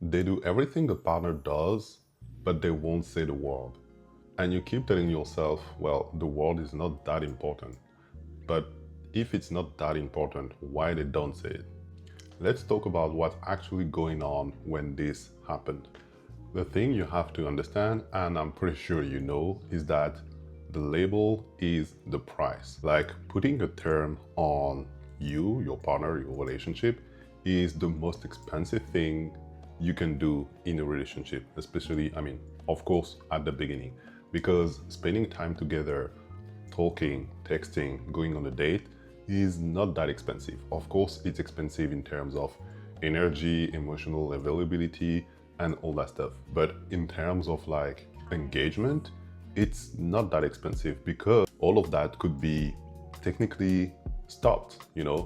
They do everything a partner does, but they won't say the word. And you keep telling yourself, well, the word is not that important. But if it's not that important, why they don't say it? Let's talk about what's actually going on when this happened. The thing you have to understand, and I'm pretty sure you know, is that the label is the price. Like putting a term on you, your partner, your relationship is the most expensive thing you can do in a relationship, especially, of course, at the beginning, because spending time together, talking, texting, going on a date is not that expensive. Of course, it's expensive in terms of energy, emotional availability, and all that stuff. But in terms of like engagement, it's not that expensive because all of that could be technically stopped.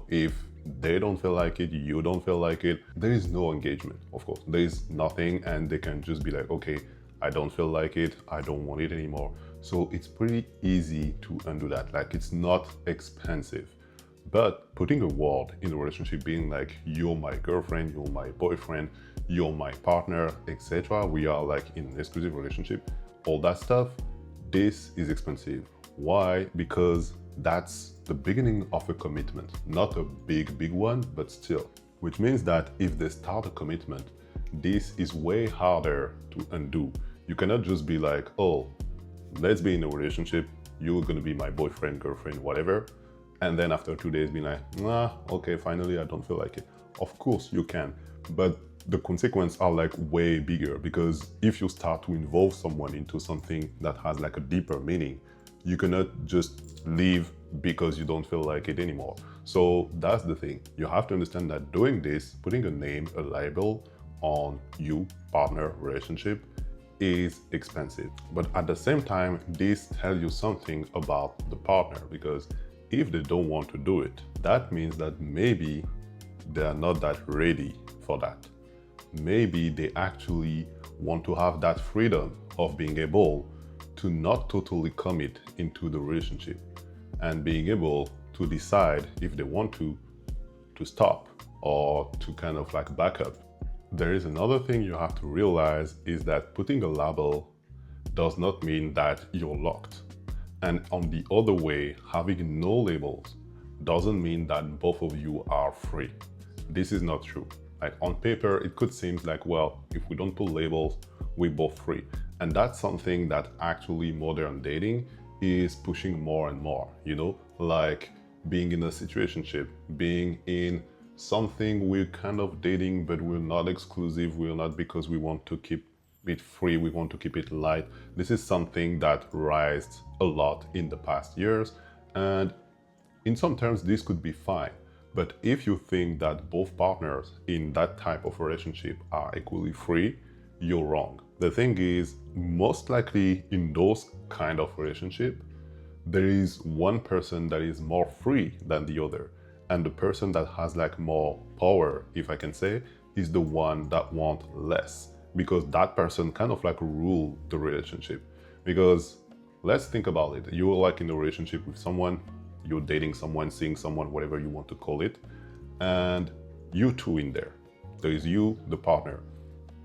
If they don't feel like it, you don't feel like it, there is no engagement. Of course, there is nothing, and they can just be like, okay, I don't feel like it, I don't want it anymore. So it's pretty easy to undo that. Like, it's not expensive. But putting a word in a relationship, being like, you're my girlfriend, you're my boyfriend, you're my partner, etc., we are like in an exclusive relationship, all that stuff, this is expensive. Why? Because that's the beginning of a commitment. Not a big one, but still. Which means that if they start a commitment, this is way harder to undo. You cannot just be like, oh, let's be in a relationship, you're gonna be my boyfriend, girlfriend, whatever, and then after 2 days be like, nah, okay, finally I don't feel like it. Of course you can, but the consequences are like way bigger, because if you start to involve someone into something that has like a deeper meaning, you cannot just leave because you don't feel like it anymore. So that's the thing. You have to understand that doing this, putting a name, a label on you, partner, relationship, is expensive. But at the same time, this tells you something about the partner, because if they don't want to do it, that means that maybe they are not that ready for that. Maybe they actually want to have that freedom of being able to not totally commit into the relationship and being able to decide if they want to stop or to kind of like back up. There is another thing you have to realize, is that putting a label does not mean that you're locked. And on the other way, having no labels doesn't mean that both of you are free. This is not true. Like on paper, it could seem like, well, if we don't put labels, we're both free. And that's something that actually modern dating is pushing more and more, like being in a situationship, being in something we're kind of dating, but we're not exclusive. We're not, because we want to keep it free, we want to keep it light. This is something that rised a lot in the past years, and in some terms this could be fine. But if you think that both partners in that type of relationship are equally free, you're wrong. The thing is, most likely in those kind of relationship, there is one person that is more free than the other. And the person that has like more power, if I can say, is the one that wants less, because that person kind of like rule the relationship. Because let's think about it. You're like in a relationship with someone, you're dating someone, seeing someone, whatever you want to call it, and you two in there. There is you, the partner.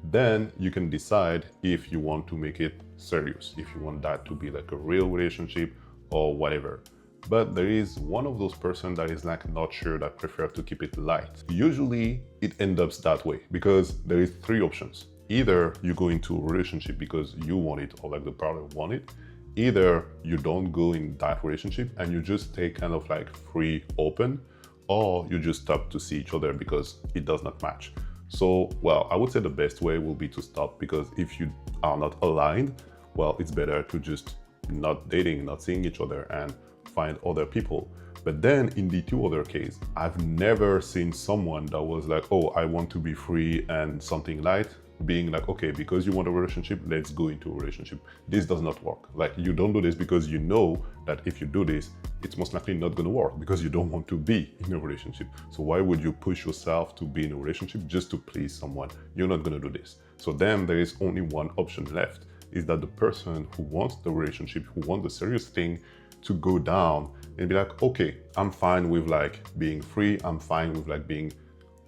Then you can decide if you want to make it serious, if you want that to be like a real relationship or whatever. But there is one of those persons that is like not sure, that prefer to keep it light. Usually it ends up that way because there is three options. Either you go into a relationship because you want it, or like the partner want it. Either you don't go in that relationship and you just stay kind of like free, open, or you just stop to see each other because it does not match. So, well, I would say the best way will be to stop, because if you are not aligned, well, it's better to just not dating, not seeing each other, and find other people. But then in the two other cases, I've never seen someone that was like, oh, I want to be free and something light, being like, okay, because you want a relationship, let's go into a relationship. This does not work. Like, you don't do this because you know that if you do this, it's most likely not going to work, because you don't want to be in a relationship. So why would you push yourself to be in a relationship just to please someone? You're not going to do this. So then there is only one option left, is that the person who wants the relationship, who wants the serious thing, to go down and be like, okay, I'm fine with like being free, I'm fine with like being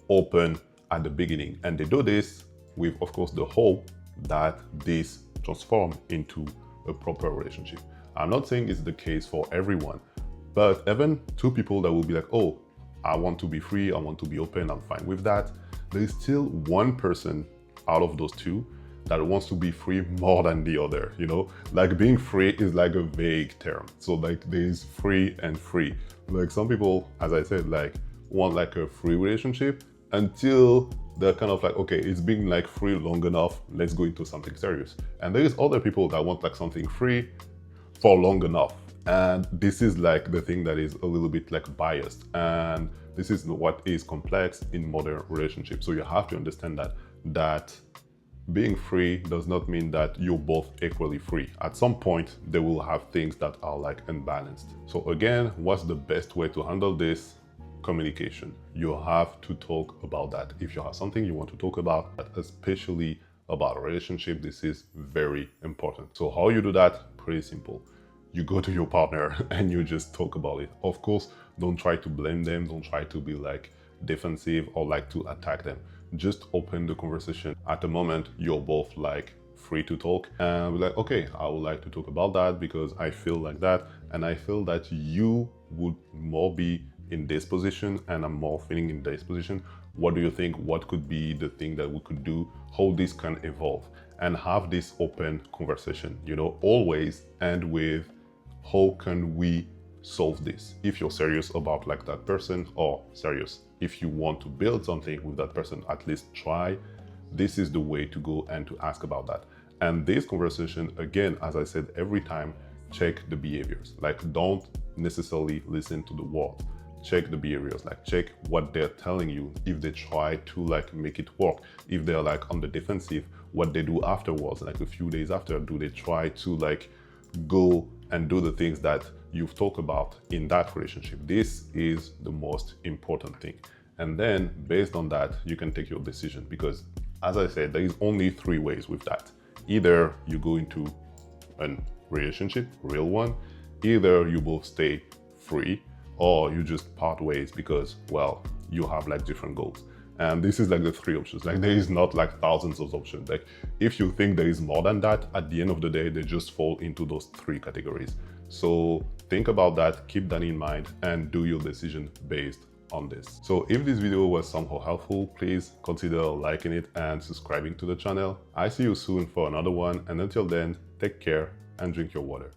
open at the beginning. And they do this, with, of course, the hope that this transforms into a proper relationship. I'm not saying it's the case for everyone, but even two people that will be like, oh, I want to be free, I want to be open, I'm fine with that. There is still one person out of those two that wants to be free more than the other, you know? Like being free is like a vague term. So like there is free and free. Like some people, as I said, like want like a free relationship until they're kind of like, okay, it's been like free long enough, let's go into something serious. And there is other people that want like something free for long enough. And this is like the thing that is a little bit like biased. And this is what is complex in modern relationships. So you have to understand that being free does not mean that you're both equally free. At some point, they will have things that are like unbalanced. So again, what's the best way to handle this? Communication. You have to talk about that. If you have something you want to talk about, especially about a relationship, this is very important. So how you do that? Pretty simple. You go to your partner and you just talk about it. Of course, don't try to blame them. Don't try to be like defensive or like to attack them. Just open the conversation. At the moment, you're both like free to talk and be like, okay, I would like to talk about that because I feel like that. And I feel that you would more be in this position and I'm more feeling in this position. What do you think? What could be the thing that we could do? How this can evolve? And have this open conversation, you know, always end with how can we solve this? If you're serious about like that person, or serious, if you want to build something with that person, at least try. This is the way to go and to ask about that. And this conversation, again, as I said, every time, check the behaviors. Like don't necessarily listen to the word. Check the behaviors, like check what they're telling you. If they try to like make it work, if they're like on the defensive, what they do afterwards, like a few days after, do they try to like go and do the things that you've talked about in that relationship? This is the most important thing. And then based on that, you can take your decision, because as I said, there is only three ways with that. Either you go into a relationship, real one, either you both stay free, or you just part ways because, well, you have like different goals. And this is like the three options. Like there is not like thousands of options. Like if you think there is more than that, at the end of the day, they just fall into those three categories. So think about that, keep that in mind, and do your decision based on this. So if this video was somehow helpful, please consider liking it and subscribing to the channel. I see you soon for another one. And until then, take care and drink your water.